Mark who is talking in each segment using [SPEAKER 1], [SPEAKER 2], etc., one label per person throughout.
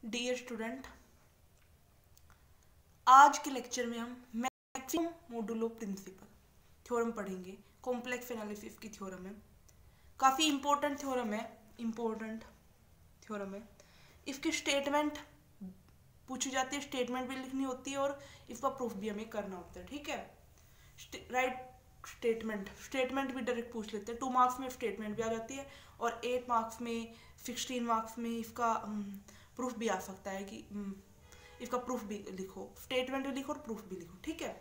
[SPEAKER 1] Dear student, आज के lecture में हम मैक्सिमम मोडुलो प्रिंसिपल थ्योरम पढ़ेंगे। कॉम्प्लेक्स एनालिसिस की थ्योरम है, काफ़ी इंपॉर्टेंट थ्योरम है। इसकी स्टेटमेंट पूछी जाती है, स्टेटमेंट भी लिखनी होती है और इसका प्रूफ भी हमें करना होता है। ठीक है, राइट स्टेटमेंट भी डायरेक्ट पूछ लेते हैं। 2 मार्क्स में स्टेटमेंट भी आ जाती है और 8 मार्क्स में 16 मार्क्स में इसका प्रूफ भी आ सकता है कि इसका प्रूफ भी लिखो, स्टेटमेंट भी लिखो और प्रूफ भी लिखो। ठीक है,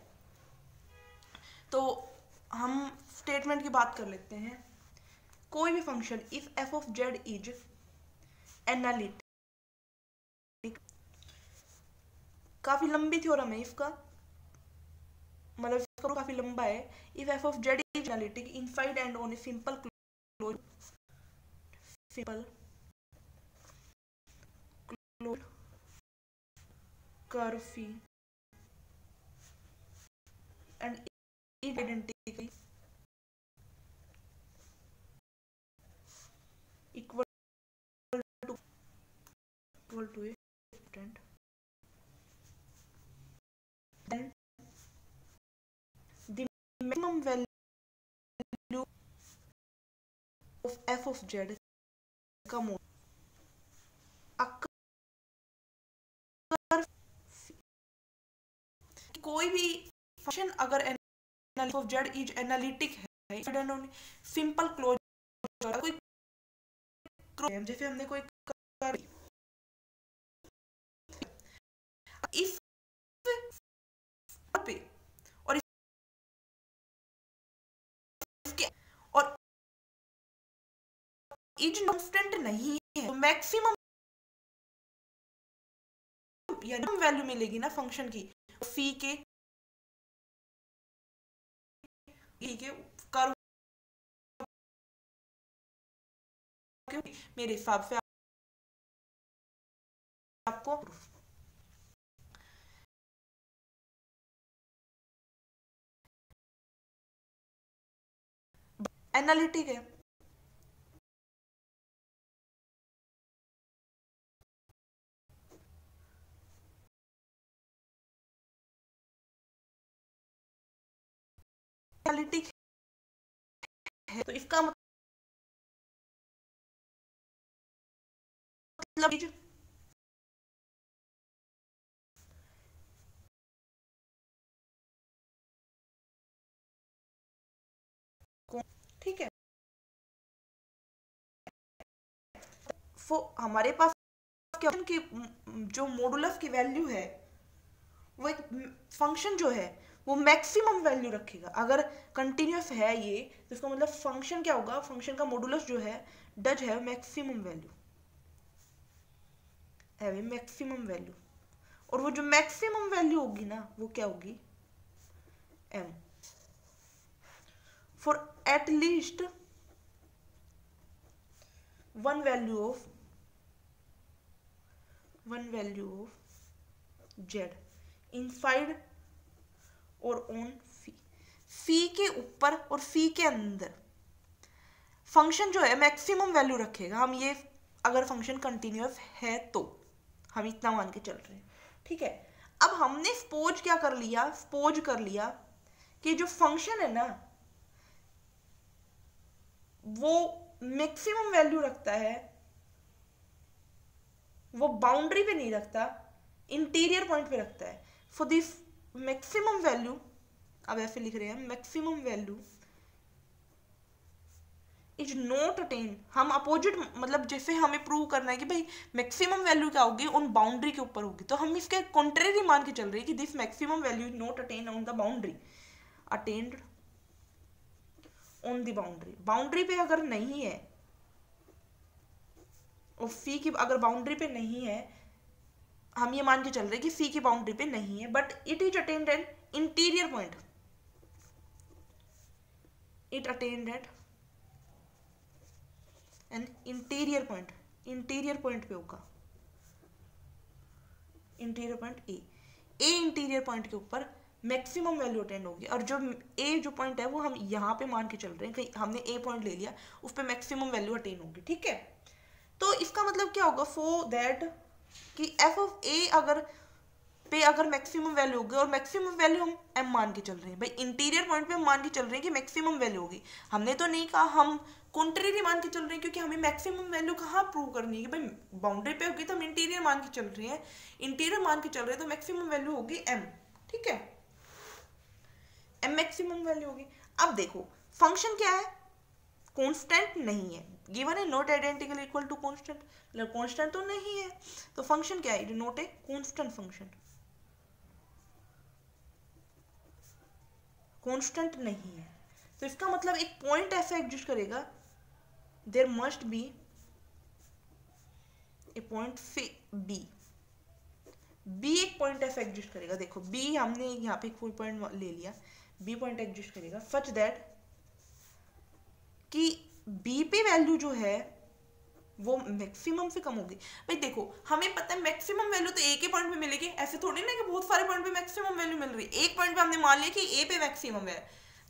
[SPEAKER 1] तो हम स्टेटमेंट की बात कर लेते हैं। कोई भी function if F of Z is analytic, काफी लंबी थ्योरम है इसका, मतलब इसका काफी लंबा है। If F of Z is analytic inside and on a simple close curve phi and is identically equal to a student, then the maximum value of f of z का मोड कोई भी फंक्शन अगर F of Z is analytic है, simple close, कोई जैसे हमने कोई इस पे और इसके और इज कांस्टेंट नहीं है, तो मैक्सिमम या वैल्यू मिलेगी ना फंक्शन की फी के कर्व। मेरे हिसाब से आपको एनालिटिक है। एनालिटिक है तो इसका मतलब ठीक है, वो हमारे पास क्या कि जो मॉडुलस की वैल्यू है वो एक फंक्शन जो है वो मैक्सिमम वैल्यू रखेगा। अगर कंटिन्यूस है ये तो इसका मतलब फंक्शन क्या होगा, फंक्शन का मॉडुलस जो है डज है मैक्सिमम वैल्यू, है मैक्सिमम वैल्यू। और वो जो मैक्सिमम वैल्यू होगी ना वो क्या होगी, m for at least one value of z inside और ऑन फी के ऊपर और फी के अंदर फंक्शन जो है मैक्सिमम वैल्यू रखेगा। हम ये अगर फंक्शन कंटिन्यूअस है तो हम इतना मान के चल रहे हैं। ठीक है, अब हमने सपोज कर लिया कि जो फंक्शन है ना वो मैक्सिमम वैल्यू रखता है, वो बाउंड्री पे नहीं रखता, इंटीरियर पॉइंट पे रखता है। फॉर दिस मैक्सिमम वैल्यू, अब ऐसे लिख रहे हैं maximum value is not attain. हम अपोजिट मतलब जैसे हमें प्रूव करना है कि भाई मैक्सिमम वैल्यू क्या होगी, उन बाउंड्री के ऊपर होगी, तो हम इसके कॉन्ट्रेरी मान के चल रहे हैं कि this maximum value is not attain on the boundary, attend on the boundary पे अगर नहीं है और फी की अगर बाउंड्री पे नहीं है, हम ये मान के चल रहे हैं कि फी की बाउंड्री पे नहीं है, but it is attained an interior point, it attained at an interior point पे होगा, interior point A interior point के ऊपर मैक्सिमम वैल्यू अटेंड होगी। और जो ए जो पॉइंट है वो हम यहाँ पे मान के चल रहे हैं, कहीं हमने ए पॉइंट ले लिया, उस पर मैक्सिमम वैल्यू अटेन होगी। ठीक है, तो इसका मतलब क्या होगा, फॉर दैट कि एफ ऑफ ए अगर मैक्सिमम वैल्यू होगी, और मैक्सिमम वैल्यू हम एम मान के चल रहे हैं भाई, इंटीरियर पॉइंट पे हम मान के चल रहे हैं कि मैक्सिमम वैल्यू होगी। हमने तो नहीं कहा, हम कॉन्ट्रेरी मान के चल रहे हैं, क्योंकि हमें मैक्सिमम वैल्यू कहाँ प्रूव करनी है कि भाई बाउंड्री पे होगी, तो हम इंटीरियर मान के चल रहे हैं, इंटीरियर मान के चल रहे हैं तो मैक्सिमम वैल्यू होगी एम। ठीक है, एम मैक्सिमम वैल्यू होगी। अब देखो फंक्शन क्या है, कांस्टेंट नहीं है, गिवन है not identical equal to constant, मतलब कांस्टेंट तो नहीं है, तो फंक्शन क्या है, not a constant function, constant नहीं है। तो इसका मतलब एक पॉइंट ऐसा एग्जिस्ट करेगा, there must be a point B एक पॉइंट ऐसा एग्जिस्ट करेगा। देखो बी हमने यहाँ पे कोई पॉइंट ले लिया, बी पॉइंट एग्जिस्ट करेगा सच दैट कि बी पे वैल्यू जो है वो मैक्सिमम से कम होगी। भाई देखो हमें पता है मैक्सिमम वैल्यू तो एक ही पॉइंट पे मिलेगी, ऐसे थोड़ी ना कि बहुत सारे पॉइंट पे मैक्सिमम वैल्यू मिल रही है। एक पॉइंट पे हमने मान लिया कि ए पे मैक्सिमम है,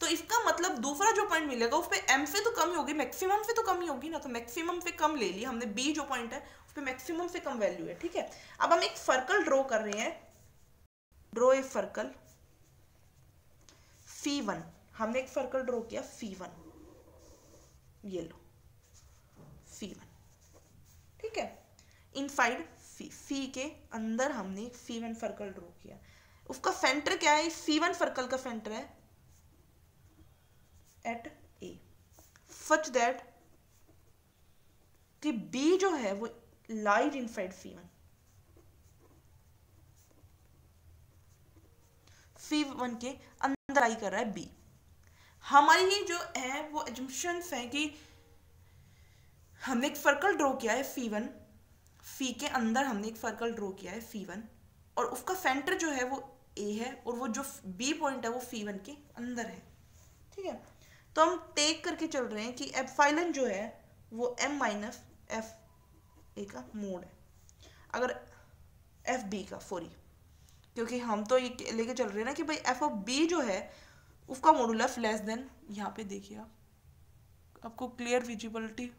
[SPEAKER 1] तो इसका मतलब दूसरा जो पॉइंट मिलेगा उस पर एम से तो कम ही होगी, मैक्सिमम से तो कम ही होगी ना, तो मैक्सिमम से कम ले लिया हमने, बी जो पॉइंट है उस पर मैक्सिमम से कम वैल्यू है। ठीक है, अब हम एक सर्कल ड्रॉ कर रहे हैं, ड्रॉ ए सर्कल φ1, हमने एक सर्कल ड्रॉ किया φ1, ये लो φ1। ठीक है, इनसाइड फी के अंदर हमने एक φ1 सर्कल ड्रॉ किया, उसका सेंटर क्या है, φ1 सर्कल का सेंटर है एट ए, सच दैट कि बी जो है वो लाइज इनसाइड φ1, φ1 के अंदर आई कर रहा है बी। हमारी ये जो है वो एजम्पशंस है कि हमने एक सर्कल ड्रॉ किया है φ1, फी के अंदर हमने एक सर्कल ड्रॉ किया है φ1, और उसका सेंटर जो है वो ए है, और वो जो बी पॉइंट है वो φ1 के अंदर है। ठीक है, तो हम टेक करके चल रहे हैं कि एप्सिलॉन जो है वो m माइनस एफ ए का मोड है, अगर एफ बी का, सॉरी, क्योंकि हम तो ये लेके चल रहे हैं ना कि भाई एफ ऑफ बी जो है उसका मॉडुलस लेस देन, यहाँ पे देखिए आपको क्लियर विजिबिलिटी,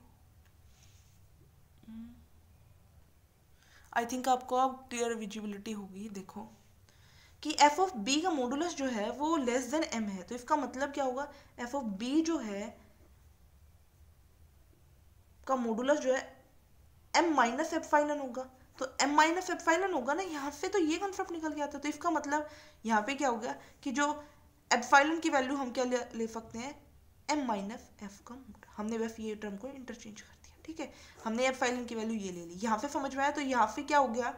[SPEAKER 1] आई थिंक आपको अब क्लियर विजिबिलिटी होगी। देखो कि एफ ऑफ बी का मॉडुलस जो है वो लेस देन एम है, तो इसका मतलब क्या होगा, एफ ऑफ बी जो है का मॉडुलस जो है एम माइनस एप्सिलॉन होगा, तो एम माइनस एप्सिलॉन होगा ना, यहाँ से तो ये कॉन्सेप्ट निकल गया था। तो इसका मतलब यहाँ पे क्या हो गया कि जो एप्सिलॉन की वैल्यू हम क्या ले सकते हैं, एम माइनस एफ का मोड, हमने बस ये टर्म को इंटरचेंज कर दिया। ठीक है, हमने एप्सिलॉन की वैल्यू ये ले ली, यहाँ पे समझ में आया। तो यहाँ पे क्या हो गया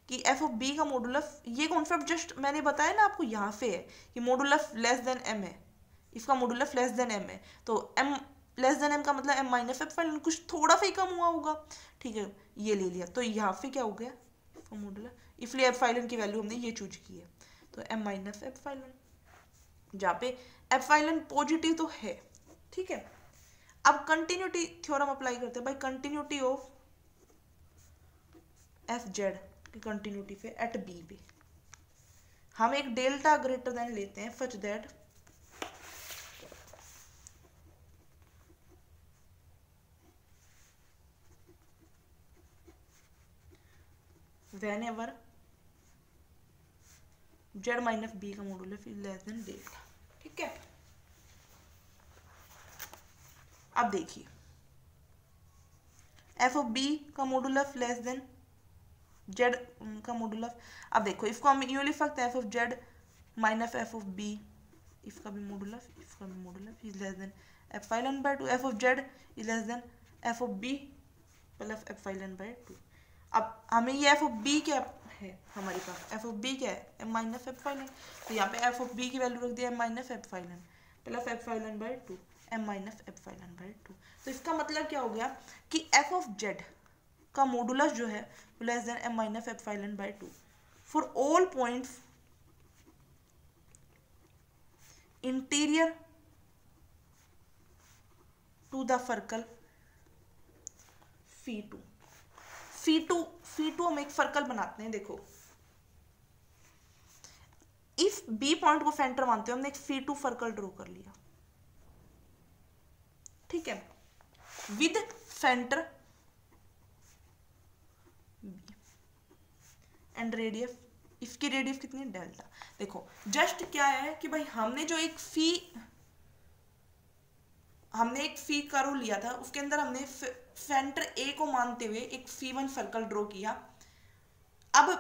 [SPEAKER 1] कि एफ ऑफ बी का मॉडुलस, ये कॉन्सेप्ट जस्ट मैंने बताया ना आपको, यहाँ पे है कि मॉडुलस लेस देन एम है, इसका मॉडुलस लेस देन एम है, तो एम लेस देन एम का मतलब एम माइनस एप्सिलॉन, कुछ थोड़ा सा ही कम हुआ होगा। ठीक है, ये ले लिया, तो यहाँ पे क्या हो गया मॉडुलस, इसलिए एप्सिलॉन की वैल्यू हमने ये चूज की है, तो एम माइनस एप्सिलॉन, जहाँ पे एप्सिलॉन पॉजिटिव तो है। ठीक है, अब कंटिन्यूटी थ्योरम अप्लाई करते हैं भाई, कंटिन्यूटी ऑफ एफ जेड की कंटिन्यूटी पे एट बी पे हम एक डेल्टा ग्रेटर देन लेते हैं such that whenever z minus B का modulus is less than delta. ठीक है, अब देखिए एफ ऑफ बी का मॉडुलस लेस देन जेड का मॉडुलस, अब देखो इसको हम यूं लिख सकते हैं F of Z minus F of B, इसका भी modulus is less than epsilon by 2, F of Z is less than F of B plus epsilon by 2। अब हमें ये एफ ऑफ बी क्या है, हमारे पास एफ ऑफ बी क्या है, एम माइनस एप्सिलॉन, तो यहाँ पे एफ ऑफ बी की वैल्यू रख दिया M minus epsilon plus epsilon by 2, M minus epsilon by 2। तो इसका मतलब क्या हो गया कि एफ ऑफ जेड का मॉडुलस जो है less than M minus epsilon by 2 for all points interior to the circle φ2। हम एक सर्कल बनाते हैं, देखो इस बी पॉइंट को सेंटर मानते हैं, हमने एक φ2 सर्कल ड्रॉ कर लिया। ठीक है, with centre B, and radius, इसकी रेडियस कितनी है डेल्टा। देखो जस्ट क्या है कि भाई हमने एक फी कर्व लिया था, उसके अंदर हमने सेंटर ए को मानते हुए एक फी1 सर्कल ड्रॉ किया। अब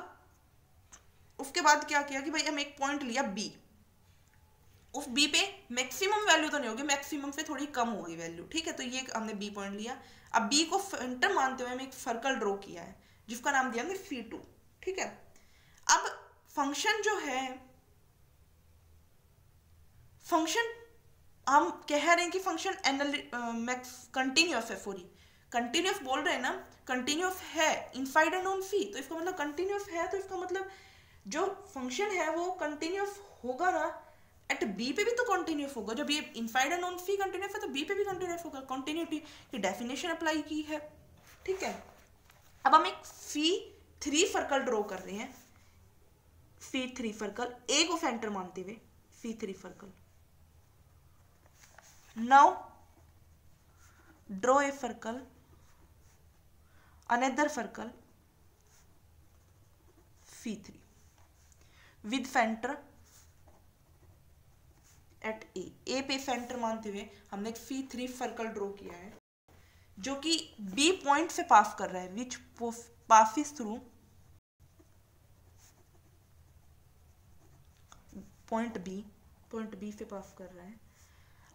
[SPEAKER 1] उसके बाद क्या किया कि भाई हम एक पॉइंट लिया बी, उस बी पे मैक्सिमम वैल्यू तो नहीं होगी, मैक्सिमम से थोड़ी कम होगी वैल्यू, ठीक है। तो ये हमने बी पॉइंट लिया। अब बी को सेंटर मानते हुए हमें एक सर्कल ड्रॉ किया है जिसका नाम दिया हमने C2, ठीक है। अब फंक्शन जो है, फंक्शन हम कह रहे हैं कि फंक्शन कंटिन्यूअस है, सॉरी कंटिन्यूअस बोल रहे हैं ना, कंटिन्यूअस है इनसाइड एंड ऑन फी, तो इसका मतलब कंटिन्यूअस है, तो इसका मतलब जो फंक्शन है वो कंटिन्यूअस होगा ना, एट बी पे भी तो कंटिन्यूअस होगा। जब ये inside and on fee continuous है तो बी पे भी कंटिन्यूअस होगा, कंटिन्यूटी की डेफिनेशन अप्लाई की है, ठीक है। अब हम एक C3 सर्कल ड्रॉ कर रहे हैं, C3 सर्कल ए को सेंटर मानते हुए C3 circle. Now draw a circle, another circle C3 with centre at A पे सेंटर मानते हुए हमने एक C3 सर्कल ड्रॉ किया है जो कि बी पॉइंट से पास कर रहा है, which passes through point B से पास कर रहा है।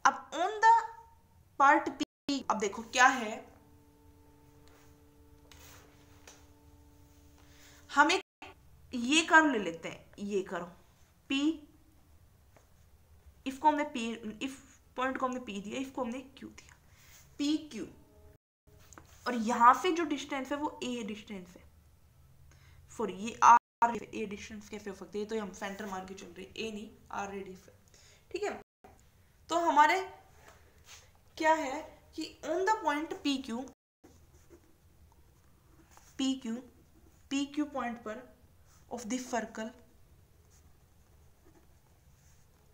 [SPEAKER 1] अब ऑन द पार्ट बी, अब देखो क्या है, हम एक ये कर्व ले लेते हैं, ये कर्व P, इसको हमने P, इस पॉइंट को हमने P दिया, इसको हमने Q दिया, PQ, और यहां से जो डिस्टेंस है वो A डिस्टेंस है, सॉरी ये R A डिस्टेंस कैसे हो सकते हैं, तो हम सेंटर मान के चल रहे हैं, A नहीं R रेडियस है, ठीक है। तो हमारे क्या है कि on the point PQ point पर of this circle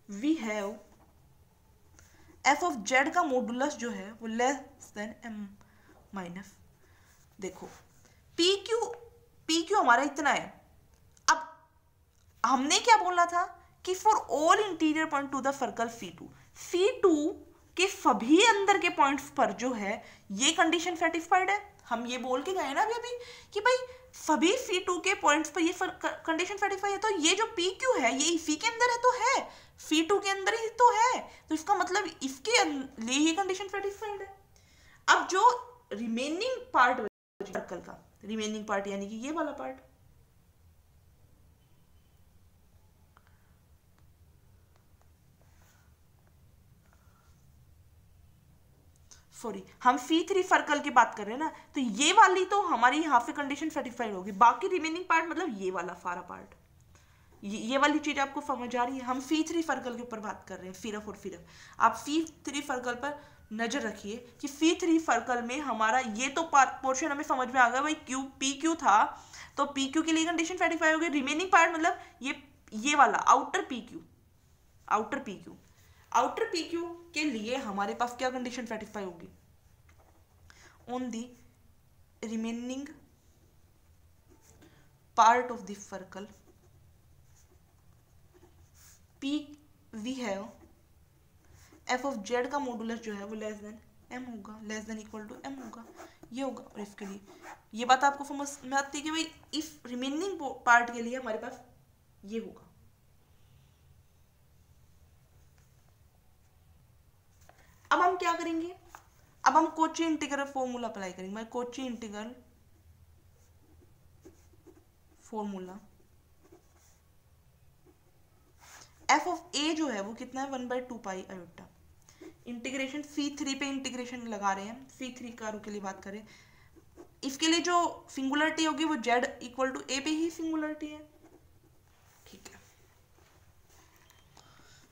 [SPEAKER 1] we have f of z का मॉडुलस जो है वो लेस देन m माइनस, देखो PQ हमारा इतना है। अब हमने क्या बोला था कि for all interior point two the circle C2 के सभी अंदर के पॉइंट्स पर जो है ये कंडीशन सेटिस्फाइड है। हम ये बोल के गए ना अभी कि भाई सभी C2 के पॉइंट्स पर ये कंडीशन सेटिस्फाइड है, तो ये जो PQ है ये इसी के अंदर है, तो है C2 के अंदर ही तो है, तो इसका मतलब इसके लिए ही कंडीशन सेटिस्फाइड है। अब जो रिमेनिंग पार्ट सर्कल का रिमेनिंग पार्ट यानी कि ये वाला पार्ट, सॉरी हम C3 सर्कल की बात कर रहे हैं ना, तो ये वाली तो हमारी यहाँ से कंडीशन सेटिस्फाइड होगी, बाकी रिमेनिंग पार्ट मतलब ये वाला सारा पार्ट, ये वाली चीज आपको समझ आ रही है। हम C3 सर्कल के ऊपर बात कर रहे हैं सिर्फ और सिर्फ। आप C3 सर्कल पर नजर रखिए कि C3 सर्कल में हमारा ये तो पोर्शन हमें समझ में आ गया, भाई PQ था तो PQ के लिए कंडीशन सेटिस्फाई होगी, रिमेनिंग पार्ट मतलब ये वाला आउटर PQ के लिए हमारे पास क्या कंडीशन सेटिस्फाई होगी, on the remaining part of this circle we have f of z का मॉडुलस जो है वो लेस देन m होगा, less than equal to m होगा, ये होगा। और इसके लिए ये बात आपको समझ में आती है कि भाई इस रिमेनिंग पार्ट के लिए हमारे पास ये होगा। अब हम क्या करेंगे, अब हम कोची इंटीग्रल फॉर्मूला अप्लाई करेंगे। मैं Kochi integral formula f of a जो है वो कितना है 1/2 पाई आयोटा, इंटीग्रेशन C3 पे इंटीग्रेशन लगा रहे हैं, C3 का के लिए बात करें, इसके लिए जो सिंगुलरिटी होगी वो z इक्वल टू a पे ही सिंगुलरिटी है, ठीक है।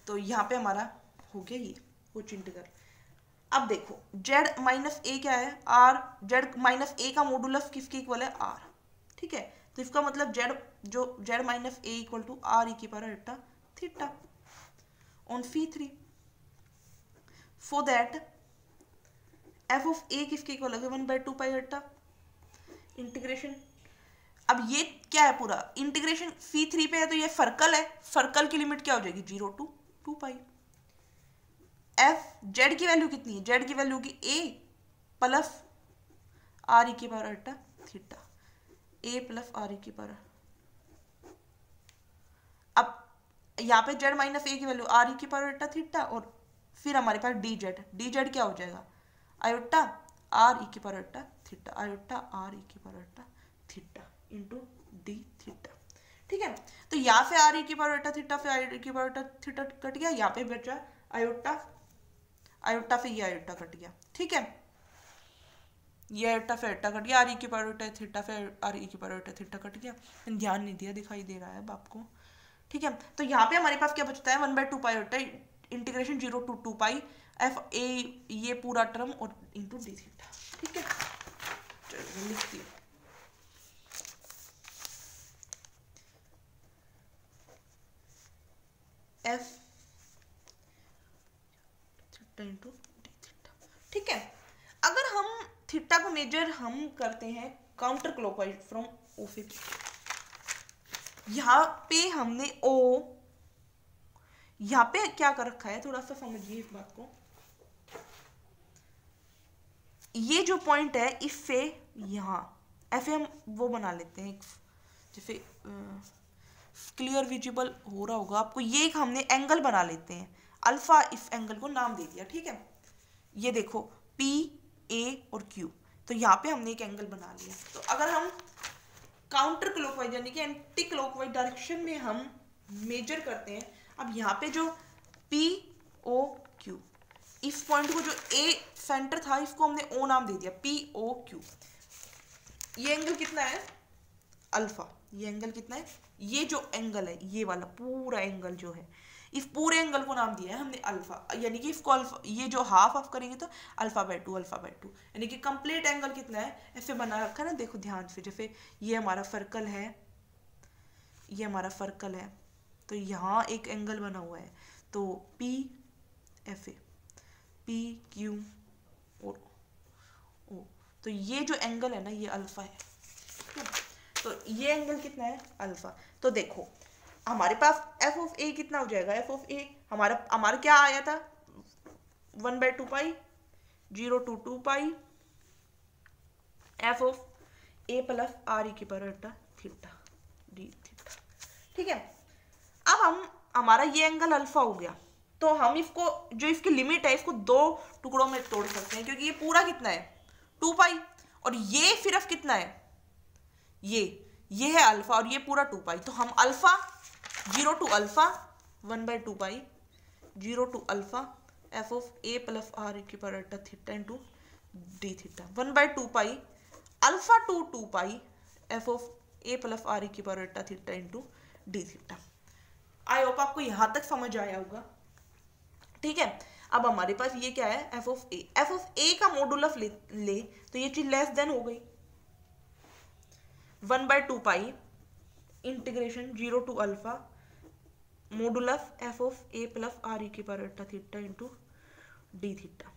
[SPEAKER 1] तो यहाँ पे हमारा हो गया ये कुछ इंटीग्रल। अब देखो z माइनस a क्या है r, z माइनस a का मॉडुलस किसके इक्वल है r, ठीक है। तो इसका मतलब z minus a equal to r e की पावर अल्टा theta on C3, so that f of a किसके इक्वल है 1/2 पाई अल्टा इंटीग्रेशन अब ये क्या है, पूरा इंटीग्रेशन C3 पे है तो ये सर्कल है, सर्कल की लिमिट क्या हो जाएगी 0 to 2 पाई। एफ जेड की वैल्यू कितनी है, जेड की वैल्यू होगी ए प्लस आर ई की पावर अल्टा थीटा, ए प्लस आर ई की पावर। अब यहाँ पे जेड माइनस ए की वैल्यू आर ई की पावर अल्टा थीटा, और फिर हमारे पास डी जेड क्या हो जाएगा आयोटा आर ई की पावर अल्टा थीटा, आयोटा आर ई की पावर अल्टा थीटा इंटू डी थीटा। ठीक है, तो यहाँ से आर ई की पावर अल्टा थीटा से आर ई की पावर अल्टा थीटा कट गया, यहाँ पे बचा आयोटा, आयोटा से ये आयोटा कट गया। ठीक है, ये आयोटा से आयोटा कट गया, आर ई की पावर अल्टा थीटा से आर ई की पावर अल्टा थीटा कट गया, ध्यान नहीं दिया, दिखाई दे रहा है अब आपको। ठीक है, तो यहाँ पे हमारे पास क्या बचता है 1/2 पाई होता है integration 0 to 2 pi F A, ये पूरा टर्म और इंटू डी थीटा। ठीक है, चलो लिखती हूँ F theta into D theta. ठीक है, अगर हम थीटा को मेजर हम करते हैं काउंटर क्लॉकवाइज फ्रॉम ओ से, यहाँ पे हमने ओ, यहाँ पे क्या कर रखा है, थोड़ा सा समझिए इस बात को। ये जो पॉइंट है इससे यहाँ ऐसे हम वो बना लेते हैं, जैसे क्लियर विजिबल हो रहा होगा आपको, ये एक हमने एंगल बना लेते हैं अल्फा, इस एंगल को नाम दे दिया। ठीक है, ये देखो पी ए और क्यू, तो यहाँ पे हमने एक एंगल बना लिया। तो अगर हम काउंटर क्लॉकवाइज यानी कि एंटी क्लॉकवाइज डायरेक्शन में हम मेजर करते हैं, अब यहाँ पे जो पी ओ क्यू, इस पॉइंट को जो ए सेंटर था इसको हमने ओ नाम दे दिया, पी ओ क्यू। ये एंगल कितना है अल्फा, ये एंगल कितना है, ये जो एंगल है ये वाला पूरा एंगल जो है, इस पूरे एंगल को नाम दिया है हमने अल्फा, यानी कि इसको अल्फा, ये जो हाफ ऑफ करेंगे तो अल्फा/2 अल्फा/2, यानी कि कंप्लीट एंगल कितना है ऐसे बना रखा है ना। देखो ध्यान से, जैसे ये हमारा सर्कल है, ये हमारा सर्कल है, तो यहाँ एक एंगल बना हुआ है, तो P F A, P Q और ओ, तो ये जो एंगल है ना ये अल्फा है। तो ये एंगल कितना है अल्फा। तो देखो हमारे पास एफ ऑफ ए कितना हो जाएगा, एफ ऑफ ए हमारा क्या आया था 1/2 pi 0 to 2 pi F of A plus R E की पावर अल्टा थीटा डी थीटा। ठीक है, अब हमारा ये एंगल अल्फा हो गया, तो हम इसको जो इसकी लिमिट है इसको दो टुकड़ों में तोड़ सकते हैं, क्योंकि ये पूरा कितना है 2 पाई और ये सिर्फ कितना है, ये है अल्फा और ये पूरा 2 पाई। तो हम alpha 0 to alpha 1/2 pi 0 to alpha F of A plus R E की पावर अल्टा theta into D theta 1/2 pi alpha to 2 pi F of A plus R E की पावर अल्टा theta into D theta. I hope आपको यहाँ तक समझ आया होगा। ठीक है, अब हमारे पास ये क्या है F of A, F of A का मॉडुलस ले तो ये चीज लेस देन हो गई 1/2 pi integration 0 to alpha modulus F of A plus R E की पावर अल्टा थीटा इंटू डी थीटा।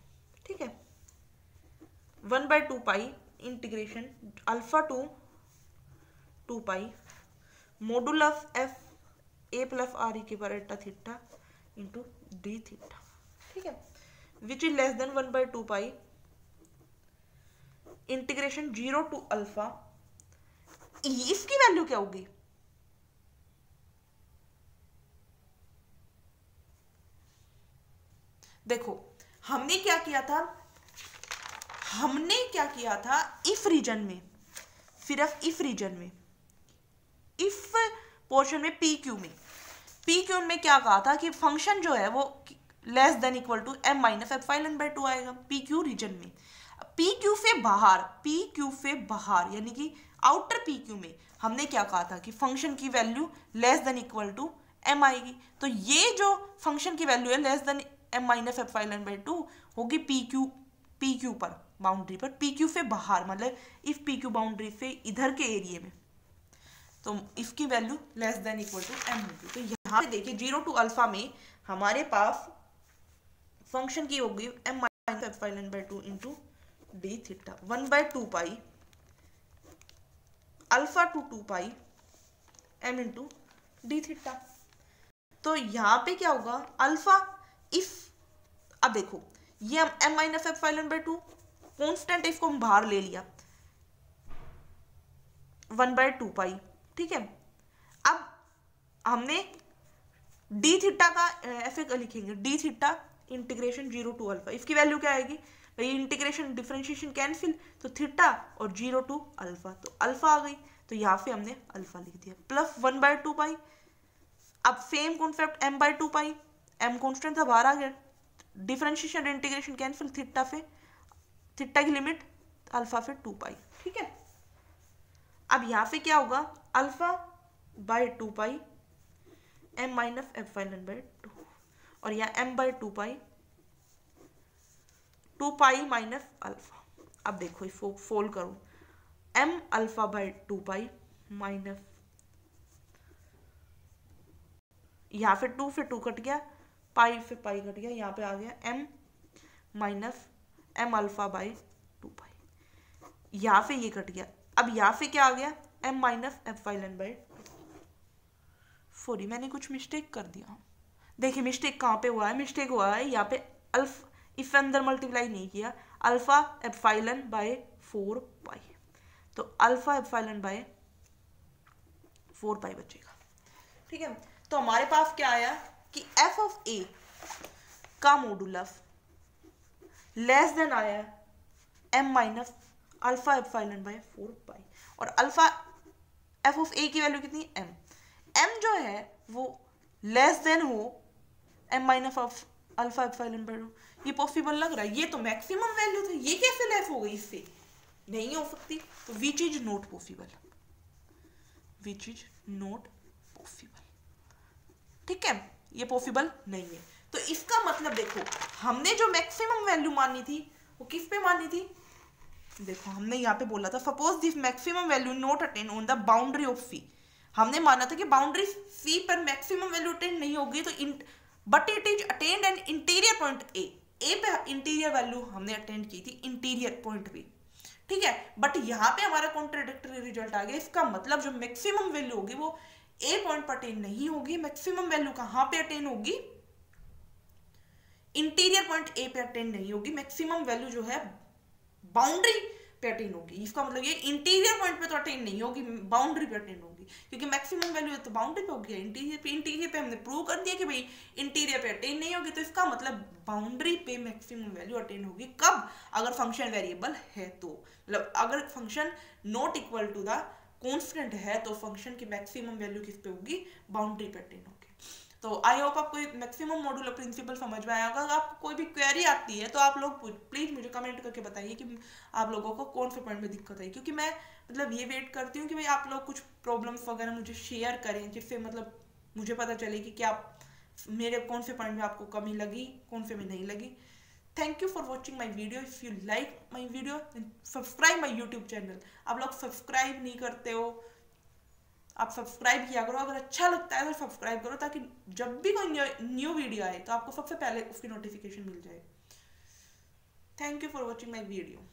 [SPEAKER 1] ठीक है, 1/2 pi integration alpha to 2 pi modulus F A plus R E की पावर अल्टा थीटा इंटू डी थीटा। ठीक है, which is less than 1/2 pi integration 0 to alpha, इसकी value क्या होगी, देखो हमने क्या किया था इफ रीजन में, सिर्फ इफ रीजन में, इफ पोर्शन में पी क्यू में क्या कहा था कि फंक्शन जो है वो less than equal to m minus epsilon आएगा पी क्यू रीजन में। पी क्यू से बाहर यानी कि आउटर पी क्यू में हमने क्या कहा था कि फंक्शन की value less than equal to m आएगी। तो ये जो फंक्शन की वैल्यू है less than m minus epsilon होगी पी क्यू पर, बाउंड्री पर, पी क्यू से बाहर, मतलब इफ पी क्यू बाउंड्री से इधर के एरिया में, तो इसकी value less than equal to m होगी। तो यहाँ पे देखिए 0 to अल्फा में हमारे पास फंक्शन की होगी m minus epsilon into D theta 1/2 pi alpha to 2 pi m into D theta. तो यहाँ पे क्या होगा, अल्फा इफ, अब देखो ये m minus epsilon by 2 constant, इसको हम बाहर ले लिया 1/2 पाई, ठीक है। अब हमने डी थीटा का एफ लिखेंगे, D theta integration 0 to alpha, इसकी वैल्यू क्या आएगी भाई, इंटीग्रेशन डिफरेंशिएशन कैंसिल, तो थीटा और 0 टू अल्फा, तो अल्फा आ गई, तो यहाँ पे हमने अल्फा लिख दिया प्लस 1/2 पाई। अब सेम कॉन्सेप्ट m/2 पाई, m कॉन्स्टेंट था बाहर आ गया, डिफरेंशिएशन इंटीग्रेशन कैंसिल, थीटा से थीटा की लिमिट अल्फा से 2 पाई, ठीक है। अब यहाँ पे क्या होगा, alpha by 2 pi m minus epsilon by 2, और यहाँ m/2 पाई 2 पाई माइनस अल्फा। अब देखो इसको फोल्ड करो, m alpha by 2 pi minus, यहाँ पे 2 से 2 कट गया, पाई से पाई कट गया, यहाँ पे आ गया m minus m alpha by 2 पाई, यहाँ पे ये कट गया। अब यहाँ पे क्या आ गया, m minus epsilon by 2। Sorry मैंने कुछ मिस्टेक कर दिया, देखिए मिस्टेक कहाँ पे हुआ है, मिस्टेक हुआ है यहाँ पे अल्फा, इसके अंदर मल्टीप्लाई नहीं किया, अल्फा एप्सिलॉन बाय 4 पाई, तो अल्फा एप्सिलॉन बाय 4 पाई बचेगा, ठीक है। तो हमारे पास क्या आया कि एफ ऑफ ए का मॉडुलस लेस देन आया m minus alpha epsilon bye 4 पाई, और अल्फा एफ ऑफ ए की वैल्यू कितनी, m जो है वो लेस देन हो m minus of alpha epsilon by 2, ये पॉसिबल लग रहा है, ये तो मैक्सिमम वैल्यू था, ये कैसे लेस हो गई, इससे नहीं हो सकती, तो which is not possible, which is not possible, ठीक है, ये पॉसिबल नहीं है। तो इसका मतलब देखो हमने जो मैक्सिमम वैल्यू मानी थी वो किस पे मानी थी, देखो हमने यहाँ पे बोला था suppose this maximum value not attain on the boundary of C, हमने माना था कि बाउंड्री सी पर मैक्सिमम वैल्यू अटेन नहीं होगी, तो but it is attained an interior point A पे इंटीरियर वैल्यू हमने अटेंड की थी इंटीरियर पॉइंट पे, ठीक है। बट यहाँ पे हमारा कॉन्ट्राडिक्टरी रिजल्ट आ गया, इसका मतलब जो मैक्सिमम वैल्यू होगी वो ए पॉइंट पर अटेन नहीं होगी, मैक्सिमम वैल्यू कहाँ पे अटेन होगी, इंटीरियर पॉइंट ए पे अटेन नहीं होगी, मैक्सिमम वैल्यू जो है बाउंड्री पे अटेन होगी। इसका मतलब ये इंटीरियर पॉइंट पे तो अटेन नहीं होगी, बाउंड्री पे अटेन होगी, क्योंकि मैक्सिमम वैल्यू तो बाउंड्री पे होगी, इंटीरियर पे हमने प्रूव कर दिया कि भाई इंटीरियर पे अटेन नहीं होगी, तो इसका मतलब बाउंड्री पे मैक्सिमम वैल्यू अटेन होगी, कब, अगर फंक्शन वेरिएबल है तो, मतलब अगर function not equal to the constant है तो फंक्शन की मैक्सिमम वैल्यू किस पे होगी, बाउंड्री पे अटेन होगी। तो आई होप आपको मैक्सिमम मॉड्यूलर प्रिंसिपल समझ में आया होगा। अगर आपको कोई भी क्वेरी आती है तो आप लोग प्लीज़ मुझे कमेंट करके बताइए कि आप लोगों को कौन से पॉइंट में दिक्कत आई, क्योंकि मैं मतलब ये वेट करती हूँ कि भाई आप लोग कुछ प्रॉब्लम्स वगैरह मुझे शेयर करें, जिससे मतलब मुझे पता चले कि क्या मेरे कौन से पॉइंट में आपको कमी लगी, कौन से में नहीं लगी। Thank you for watching my video, if you like my video subscribe my YouTube channel. आप लोग सब्सक्राइब नहीं करते हो, आप सब्सक्राइब किया करो, अगर अच्छा लगता है तो सब्सक्राइब करो, ताकि जब भी कोई न्यू वीडियो आए तो आपको सबसे पहले उसकी नोटिफिकेशन मिल जाए। Thank you for watching my video.